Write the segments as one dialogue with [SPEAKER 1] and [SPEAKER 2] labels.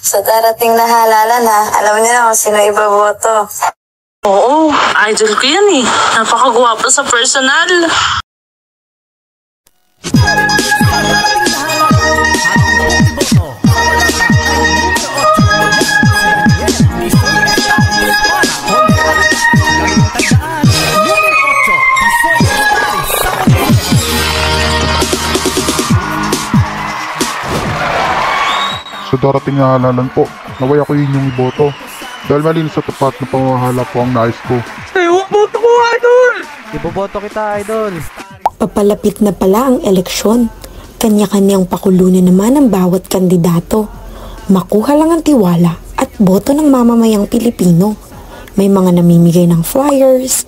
[SPEAKER 1] Sa darating na halalan ha, alam niyo na kung sino iboboto.
[SPEAKER 2] Oo, idol ko yan eh. Napakagwapo sa personal.
[SPEAKER 3] Sa darating na halalan po, naway ako yun yung iboto. Dahil malinis sa tapat na pamamahala po ang nais ko.
[SPEAKER 4] Iboboto ko, idol! Iboboto kita, idol!
[SPEAKER 5] Papalapit na pala ang eleksyon. Kanya-kanyang pakulunan naman ang bawat kandidato. Makuha lang ang tiwala at boto ng mamamayang Pilipino. May mga namimigay ng flyers,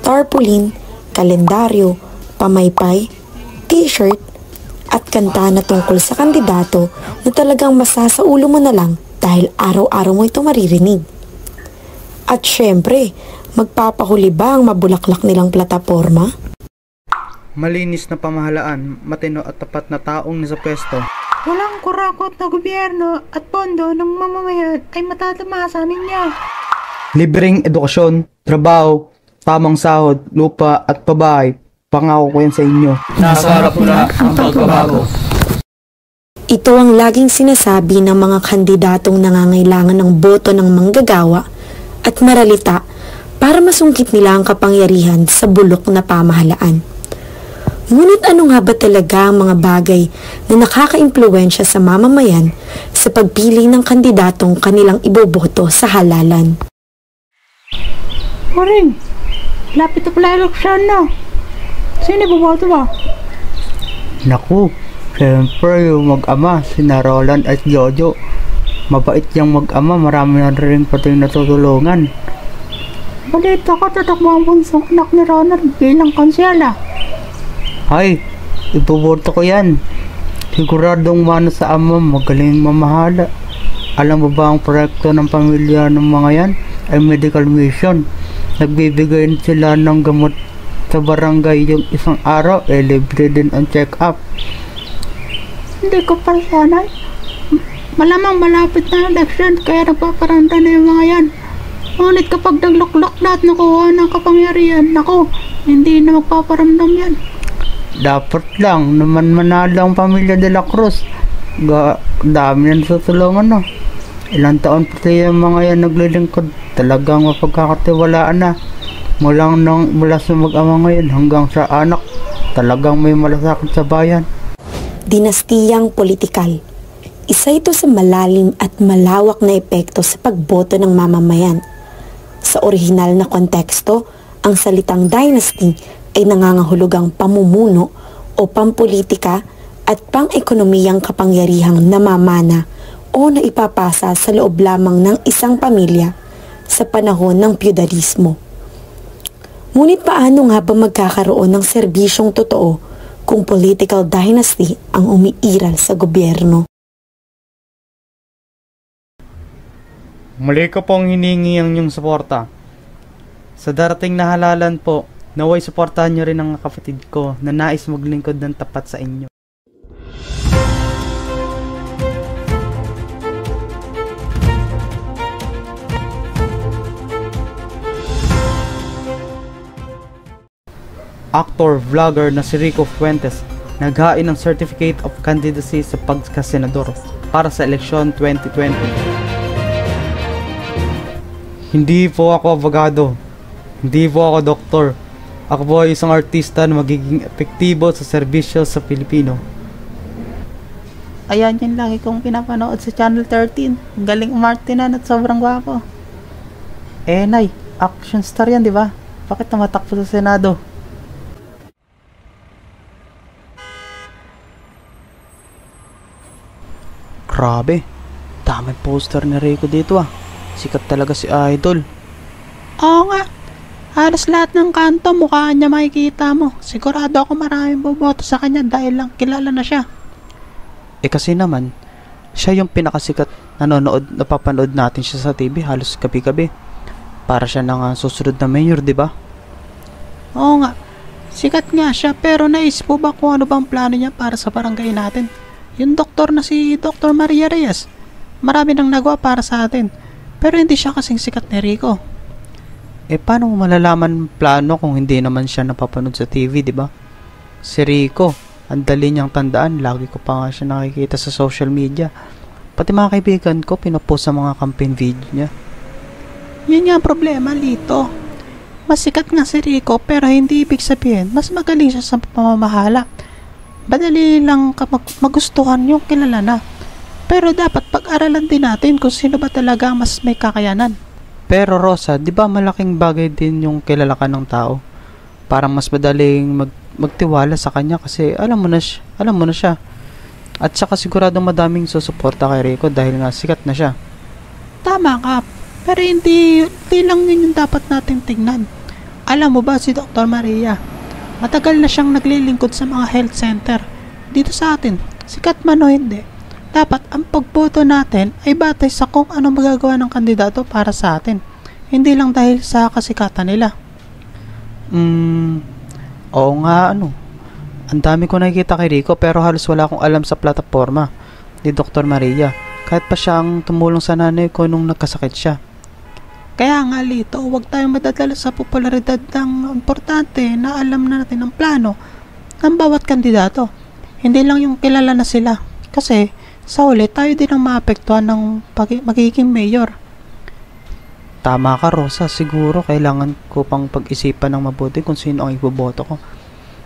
[SPEAKER 5] tarpaulin, kalendaryo, pamaypay, t-shirt, at kanta na tungkol sa kandidato na talagang masasaulo mo na lang dahil araw-araw mo ito maririnig. At syempre, magpapahuli ba ang mabulaklak nilang plataporma?
[SPEAKER 4] Malinis na pamahalaan, matino at tapat na taong nasa pwesto.
[SPEAKER 6] Walang kurakot na gobyerno at pondo ng mamamayan ay matatamasa ninyo.
[SPEAKER 4] Libreng edukasyon, trabaho, tamang sahod, lupa at pabahay. Pangako ko yan sa inyo. Nasa harap na ang pagbabago.
[SPEAKER 5] Ito ang laging sinasabi ng mga kandidatong nangangailangan ng boto ng manggagawa at maralita para masungkit nila ang kapangyarihan sa bulok na pamahalaan. Ngunit ano nga ba talaga ang mga bagay na nakaka-impluwensya sa mamamayan sa pagpili ng kandidatong kanilang iboboto sa halalan?
[SPEAKER 6] Maring, lapit na pala eleksyon na. Sino iboboto ba?
[SPEAKER 4] Naku, siyempre yung mag-ama, sina Roland at Jojo. Mabait yung mag-ama, marami na rin pati natutulungan.
[SPEAKER 6] Balita ko, tatakbo ang bunsong anak ni Ronald bilang konsyala.
[SPEAKER 4] Ay, iboboto ko yan. Siguradong mana sa ama, magaling mamahala. Alam mo ba ang proyekto ng pamilya ng mga yan ay medical mission. Nagbibigay sila ng gamot sa barangay yung isang araw, libre din ang check-up.
[SPEAKER 6] Hindi ko pa sanay. Malamang malapit na election kaya nagpaparanda na yung mga yan. Ngunit kapag nagluklok na at nakuha ng kapangyarihan, naku, hindi na magpaparamdam yan.
[SPEAKER 4] Dapat lang naman manalo ang pamilya de la Cruz. Dami yan sa tulungan, no? Ilang taon pati yung mga yan naglilingkod. Talagang mapagkakatiwalaan na. Mula sa mag-ama ngayon hanggang sa anak, talagang may malasakit sa bayan.
[SPEAKER 5] Dinastiyang politikal. Isa ito sa malalim at malawak na epekto sa pagboto ng mamamayan. Sa orihinal na konteksto, ang salitang dynasty ay nangangahulugang pamumuno o pampolitika at pang-ekonomiyang kapangyarihang namamana o naipapasa sa loob lamang ng isang pamilya sa panahon ng feudalismo. Ngunit paano nga ba magkakaroon ng serbisyong totoo kung political dynasty ang umiiral sa gobyerno?
[SPEAKER 4] Muli ko pong hiningi ang inyong suporta. Sa darating na halalan po, naway suportahan nyo rin ang kapatid ko na nais maglingkod ng tapat sa inyo. Actor, vlogger na si Rico Fuentes naghain ng Certificate of Candidacy sa pagkasenador para sa eleksyon 2020. Hindi po ako abogado, hindi po ako doktor. Ako po ay isang artista na magiging epektibo sa serbisyo sa Pilipino.
[SPEAKER 6] Ayan yan lagi kong pinapanood sa Channel 13. Galing umartinan at sobrang gwapo.
[SPEAKER 4] Nay, action star yan, di ba? Bakit namatakbo sa Senado? Grabe, dami poster ni Rico dito ah. Sikat talaga si Idol.
[SPEAKER 6] Oo nga, halos lahat ng kanto mukhaan niya makikita mo. Sigurado ako maraming boboto sa kanya dahil lang kilala na siya.
[SPEAKER 4] Kasi naman, siya yung pinakasikat napapanood natin siya sa TV halos gabi-gabi. Para siya nang susunod na mayor, di ba?
[SPEAKER 6] Oo nga, sikat nga siya pero naisip po ba kung ano bang plano niya para sa barangay natin? Yung doktor na si Dr. Maria Reyes. Marami nang nagawa para sa atin. Pero hindi siya kasing sikat ni Rico.
[SPEAKER 4] Paano mo malalaman plano kung hindi naman siya napapanood sa TV, di ba? Si Rico, ang dali niyang tandaan. Lagi ko pa nga siya nakikita sa social media. Pati mga kaibigan ko, pinapost sa mga campaign video niya.
[SPEAKER 6] Yun nga ang problema, Lito. Mas sikat nga si Rico pero hindi ibig sabihin mas magaling siya sa pamamahala. Madali lang magustuhan yung kilala na. Pero dapat pag-aralan din natin kung sino ba talaga mas may kakayanan.
[SPEAKER 4] Pero Rosa, di ba malaking bagay din yung kilala ka ng tao? Parang mas madaling magtiwala sa kanya kasi alam mo na siya. At saka siguradong madaming susuporta kay Rico dahil nga sikat na siya.
[SPEAKER 6] Tama ka. Pero hindi lang yun yung dapat nating tingnan. Alam mo ba si Dr. Maria? Matagal na siyang naglilingkod sa mga health center. Dito sa atin, sikat man o hindi. Dapat ang pagboto natin ay batay sa kung ano magagawa ng kandidato para sa atin. Hindi lang dahil sa kasikatan nila.
[SPEAKER 4] Oo nga Ang dami ko nakikita kay Rico pero halos wala akong alam sa plataforma ni Dr. Maria. Kahit pa siya ang tumulong sa nanay ko nung nagkasakit siya.
[SPEAKER 6] Kaya nga Lito, huwag tayong madadala sa popularidad ng importante na alam na natin ang plano ng bawat kandidato. Hindi lang yung kilala na sila. Kasi sa huli tayo din ang maapektuhan ng magiging mayor.
[SPEAKER 4] Tama ka Rosa, siguro kailangan ko pang pag-isipan ng mabuti kung sino ang iboboto ko.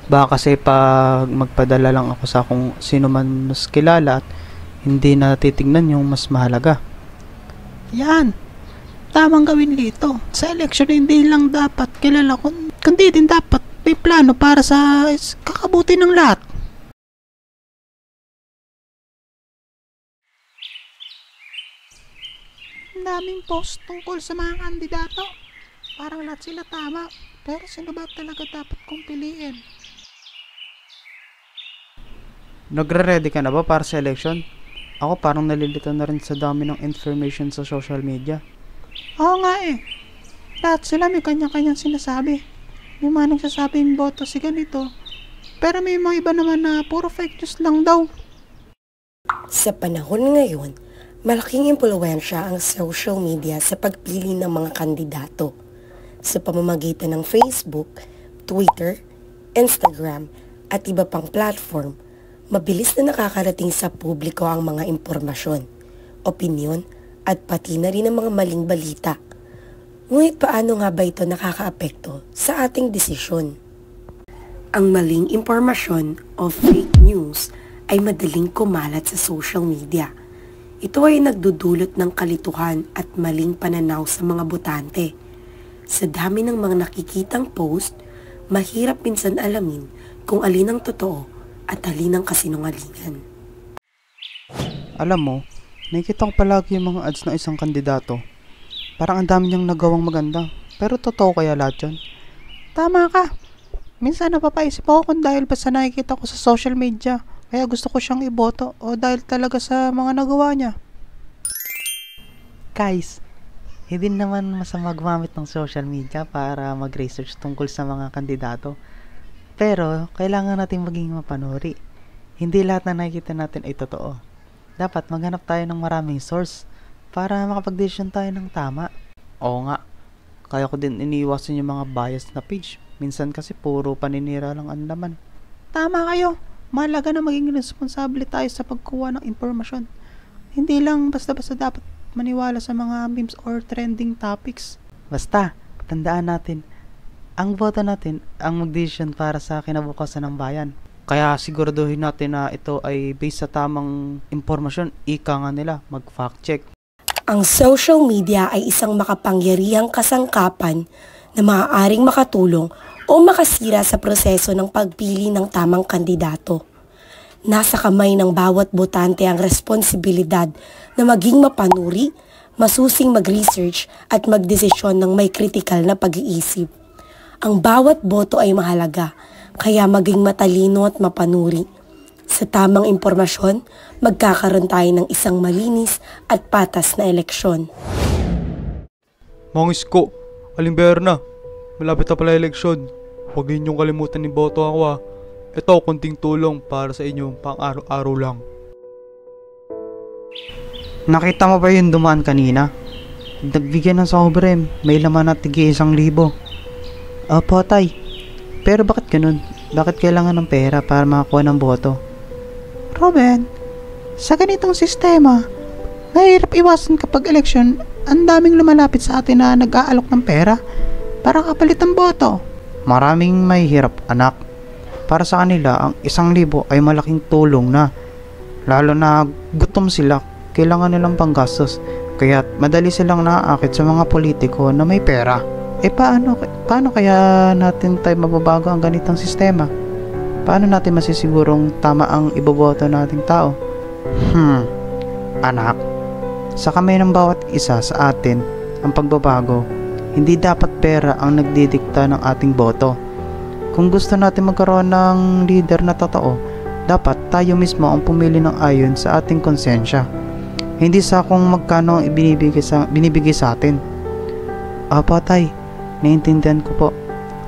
[SPEAKER 4] Baka kasi pag magpadala lang ako sa kung sino man mas kilala at hindi na titignan yung mas mahalaga.
[SPEAKER 6] Yan. Tamang gawin Lito. Sa election hindi lang dapat kilala kundi din dapat may plano para sa kakabuti ng lahat. Ang daming post tungkol sa mga kandidato. Parang lahat sila tama. Pero sino ba talaga dapat kong piliin?
[SPEAKER 4] Nagre-ready ka na ba para sa election? Ako parang nalilito na rin sa dami ng information sa social media.
[SPEAKER 6] Oo nga Lahat sila may kanya-kanyang sinasabi. May mga nagsasabing boto si ganito. Pero may mga iba naman na puro fake news lang daw.
[SPEAKER 5] Sa panahon ngayon, malaking impluwensya ang social media sa pagpili ng mga kandidato. Sa pamamagitan ng Facebook, Twitter, Instagram, at iba pang platform, mabilis na nakakarating sa publiko ang mga impormasyon, opinyon, at pati na rin ang mga maling balita. Ngunit paano nga ba ito nakakaapekto sa ating desisyon? Ang maling impormasyon o fake news ay madaling kumalat sa social media. Ito ay nagdudulot ng kalituhan at maling pananaw sa mga botante. Sa dami ng mga nakikitang post, mahirap minsan alamin kung alin ang totoo at alin ang kasinungalingan.
[SPEAKER 4] Alam mo, nakikita ko palagi yung mga ads ng isang kandidato. Parang ang dami niyang nagawang maganda. Pero totoo kaya lahat yun?
[SPEAKER 6] Tama ka. Minsan napapaisip ako kung dahil ba sa nakikita ko sa social media, kaya gusto ko siyang iboto o dahil talaga sa mga nagawa niya.
[SPEAKER 4] Guys, hindi naman masama gumamit ng social media para mag-research tungkol sa mga kandidato. Pero, kailangan natin maging mapanuri. Hindi lahat na nakikita natin ay totoo. Dapat maghanap tayo ng maraming source para makapag-decision tayo ng tama. Oo nga, kaya ko din iniiwasan yung mga biased na page. Minsan kasi puro paninira lang ang laman.
[SPEAKER 6] Tama kayo. Mahalaga na maging responsable tayo sa pagkuha ng impormasyon. Hindi lang basta-basta dapat maniwala sa mga memes or trending topics.
[SPEAKER 4] Basta, tandaan natin, ang boto natin ang mag-decision para sa kinabukasan ng bayan. Kaya siguraduhin natin na ito ay based sa tamang impormasyon. Ika nga nila, mag-fact check.
[SPEAKER 5] Ang social media ay isang makapangyarihang kasangkapan na maaaring makatulong o makasira sa proseso ng pagpili ng tamang kandidato. Nasa kamay ng bawat botante ang responsibilidad na maging mapanuri, masusing mag-research at magdesisyon ng may kritikal na pag-iisip. Ang bawat boto ay mahalaga, kaya maging matalino at mapanuri. Sa tamang impormasyon, magkakaroon tayo ng isang malinis at patas na eleksyon.
[SPEAKER 7] Mga isko, alimber na. Malapit na pala eleksyon. Huwag ninyong kalimutan ni boto ako Ito, kunting tulong para sa inyo pang araw-araw lang.
[SPEAKER 4] Nakita mo ba yung dumaan kanina? Nagbigyan ng sobre, may laman na tigi 1,000. Opo, tay. Pero bakit ganun? Bakit kailangan ng pera para makakuha ng boto?
[SPEAKER 6] Ruben, sa ganitong sistema, mahirap iwasan kapag eleksyon, ang daming lumalapit sa atin na nag-aalok ng pera para kapalit ng boto.
[SPEAKER 4] Maraming mahihirap, anak. Para sa kanila, ang 1,000 ay malaking tulong na. Lalo na gutom sila, kailangan nilang panggastos. Kaya madali silang naaakit sa mga politiko na may pera. Paano kaya natin tayo mababago ang ganitong sistema? Paano natin masisigurong tama ang iboboto nating tao? Anak, sa kamay ng bawat isa sa atin ang pagbabago. Hindi dapat pera ang nagdidikta ng ating boto. Kung gusto natin magkaroon ng leader na totoo, dapat tayo mismo ang pumili ng ayon sa ating konsensya. Hindi sa kung magkano ang binibigay sa atin. Apa tay, naiintindihan ko po.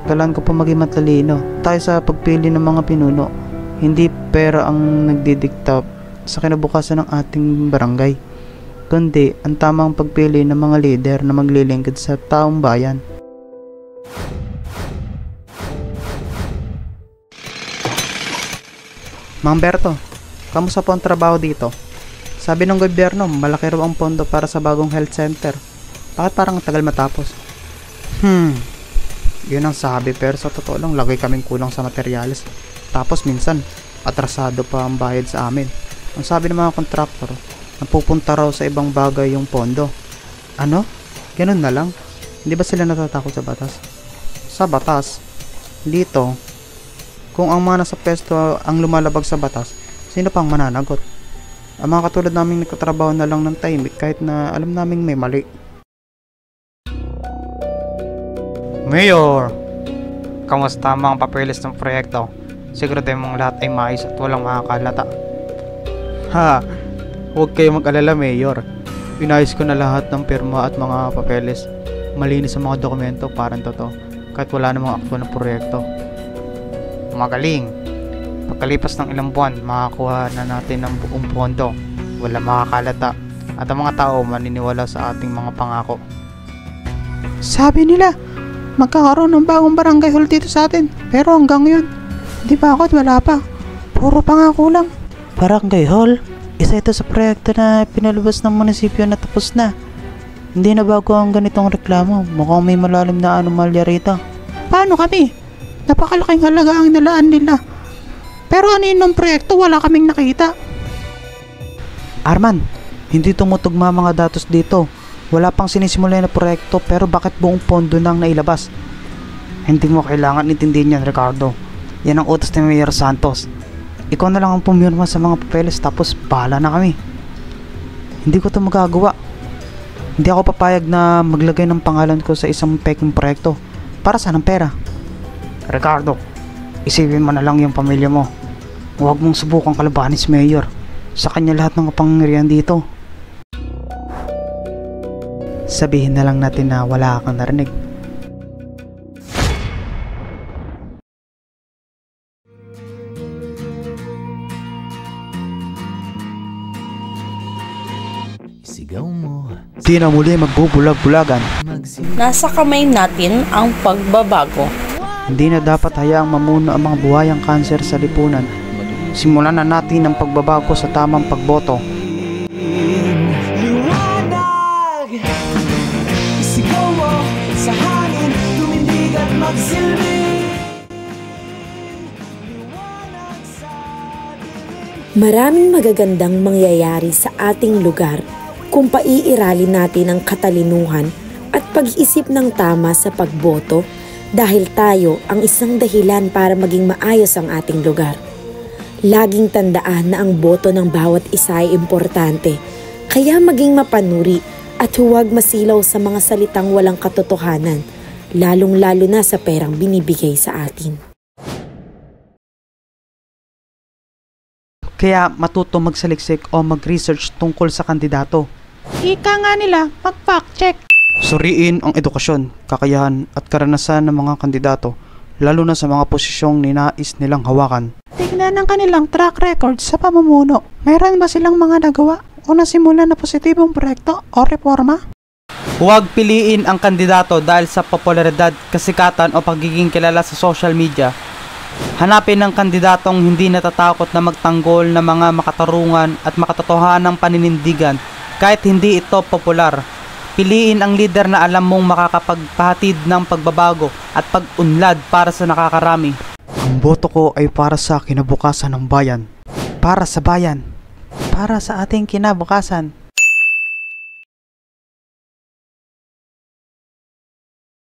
[SPEAKER 4] Kailangan ko po maging matalino tayo sa pagpili ng mga pinuno. Hindi pera ang nagdidikta sa kinabukasan ng ating barangay, kundi ang tamang pagpili ng mga leader na maglilingkod sa taong bayan. Mang Berto, kamusta po ang trabaho dito? Sabi ng gobyerno, malaki raw ang pondo para sa bagong health center. Bakit parang tagal matapos? Yun ang sabi, pero sa totoo lang, lagay kaming kulang sa materyales. Tapos minsan, atrasado pa ang bayad sa amin. Ang sabi ng mga kontraktor, napupunta raw sa ibang bagay yung pondo. Ano? Ganun na lang? Hindi ba sila natatakot sa batas? Sa batas? Dito, kung ang mga nasa pwesto ang lumalabag sa batas, sino pang mananagot? Ang mga katulad naming nagtatrabaho na lang ng tahimik kahit na alam naming may mali. Mayor! Kamusta ang mga papeles ng proyekto? Siguro tayo mong lahat ay maayos at walang makakalata. Huwag kayo mag-alala, Mayor. Inayos ko na lahat ng pirma at mga papeles. Malinis ang mga dokumento, parang totoo, kahit wala namang aktual na proyekto. Magaling! Pagkalipas ng ilang buwan, makakuha na natin ng buong pondo. Wala makakalata at ang mga tao maniniwala sa ating mga pangako.
[SPEAKER 6] Sabi nila, magkakaroon ng bagong barangay hall dito sa atin. Pero hanggang yun, di ba ako at wala pa. Puro pangako lang.
[SPEAKER 4] Barangay hall? Isa ito sa proyekto na pinalabas ng munisipyo na tapos na. Hindi na bago ang ganitong reklamo. Mukhang may malalim na anomalya rito.
[SPEAKER 6] Paano kami? Napakalaking halaga ang nilaan nila. Pero ano yun ng proyekto, wala kaming nakita.
[SPEAKER 4] Arman, hindi tumutugma mga datos dito. Wala pang sinisimula na proyekto, pero bakit buong pondo nang nailabas? Hindi mo kailangan intindihin yan, Ricardo. Yan ang utos ni Mayor Santos. Ikaw na lang ang pumirma sa mga papeles, tapos bahala na kami. Hindi ko ito magagawa. Hindi ako papayag na maglagay ng pangalan ko sa isang peking proyekto. Para saan ang pera? Ricardo, isipin mo na lang yung pamilya mo. Huwag mong subukang kalabanin si Mayor. Sa kanya lahat ng kapangyarihan dito. Sabihin na lang natin na wala kang narinig. Di na muli magbubulag-bulagan.
[SPEAKER 2] Nasa kamay natin ang pagbabago.
[SPEAKER 4] Hindi na dapat hayaang mamuno ang mga buhayang kanser sa lipunan. Simulan na natin ang pagbabago sa tamang pagboto.
[SPEAKER 5] Maraming magagandang mangyayari sa ating lugar kung paiiralin natin ang katalinuhan at pag-iisip ng tama sa pagboto dahil tayo ang isang dahilan para maging maayos ang ating lugar. Laging tandaan na ang boto ng bawat isa ay importante, kaya maging mapanuri at huwag masilaw sa mga salitang walang katotohanan, lalong-lalo na sa perang binibigay sa atin.
[SPEAKER 4] Kaya matuto magsaliksik o mag-research tungkol sa kandidato.
[SPEAKER 6] Ika nga nila, mag-fact check.
[SPEAKER 4] Suriin ang edukasyon, kakayahan at karanasan ng mga kandidato, lalo na sa mga posisyong ninais nilang hawakan.
[SPEAKER 6] Tignan ang kanilang track record sa pamumuno. Mayroon ba silang mga nagawa o nasimulan na positibong proyekto o reforma?
[SPEAKER 4] Huwag piliin ang kandidato dahil sa popularidad, kasikatan o pagiging kilala sa social media. Hanapin ang kandidatong hindi natatakot na magtanggol ng mga makatarungan at makatotohanang paninindigan kahit hindi ito popular. Piliin ang leader na alam mong makakapagpahatid ng pagbabago at pag-unlad para sa nakakarami.
[SPEAKER 6] Ang boto ko ay para sa kinabukasan ng bayan. Para sa bayan. Para sa ating kinabukasan.